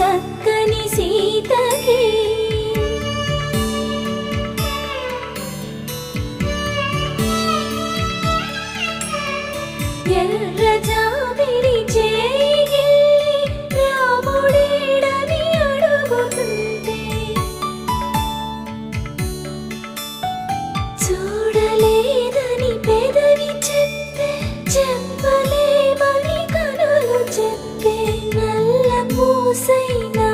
చక్కని సీతకి ఎర్ర జాబిలి చేయి రాముడేడని అడుగుతుంటే చూడలేదని పెదవి చెప్పే చెప్పలేమని కనులు చెప్పే నల్ల పూసైనా